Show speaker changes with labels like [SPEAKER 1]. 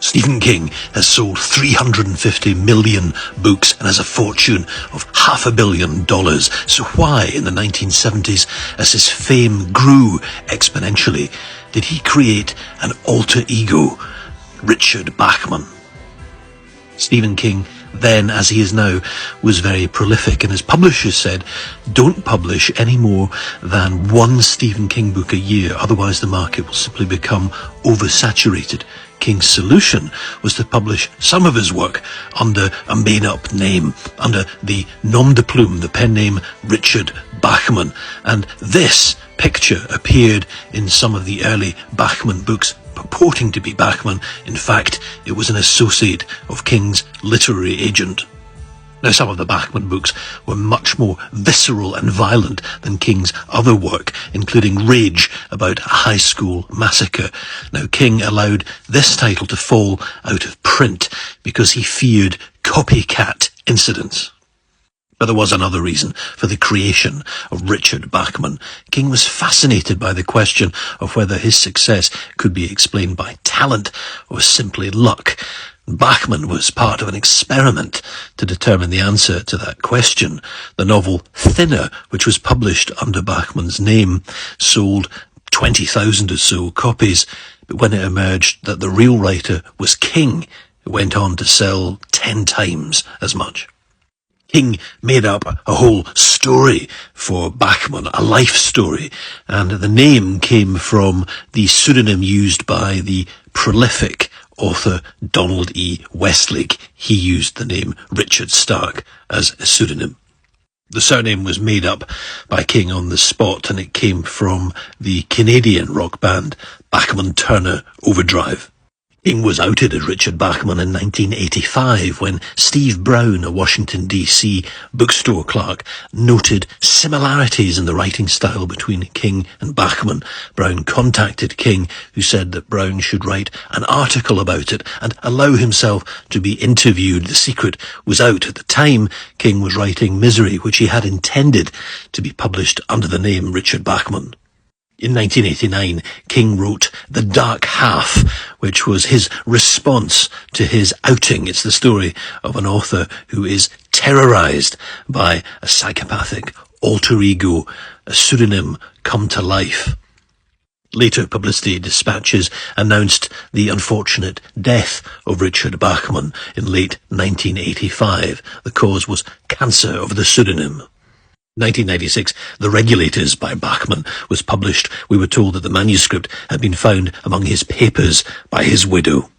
[SPEAKER 1] Stephen King has sold 350 million books and has a fortune of $500 million. So why, in the 1970s, as his fame grew exponentially, did he create an alter ego, Richard Bachman? Stephen King, then as he is now, was very prolific, and his publishers said, don't publish any more than one Stephen King book a year, otherwise the market will simply become oversaturated. King's solution was to publish some of his work under a made-up name, under the nom de plume, the pen name Richard Bachman, and this picture appeared in some of the early Bachman books purporting to be Bachman. In fact, it was an associate of King's literary agent. Now, some of the Bachman books were much more visceral and violent than King's other work, including Rage, about a high school massacre. Now, King allowed this title to fall out of print because he feared copycat incidents. But there was another reason for the creation of Richard Bachman. King was fascinated by the question of whether his success could be explained by talent or simply luck. Bachman was part of an experiment to determine the answer to that question. The novel Thinner, which was published under Bachman's name, sold 20,000 or so copies, but when it emerged that the real writer was King, it went on to sell 10 times as much. King made up a whole story for Bachman, a life story, and the name came from the pseudonym used by the prolific author Donald E. Westlake. He used the name Richard Stark as a pseudonym. The surname was made up by King on the spot, and it came from the Canadian rock band Bachman Turner Overdrive. King was outed as Richard Bachman in 1985 when Steve Brown, a Washington, D.C. bookstore clerk, noted similarities in the writing style between King and Bachman. Brown contacted King, who said that Brown should write an article about it and allow himself to be interviewed. The secret was out. At the time, King was writing Misery, which he had intended to be published under the name Richard Bachman. In 1989, King wrote The Dark Half, which was his response to his outing. It's the story of an author who is terrorized by a psychopathic alter ego, a pseudonym come to life. Later, Publicity Dispatches announced the unfortunate death of Richard Bachman in late 1985. The cause was cancer of the pseudonym. 1996, The Regulators by Bachman was published. We were told that the manuscript had been found among his papers by his widow.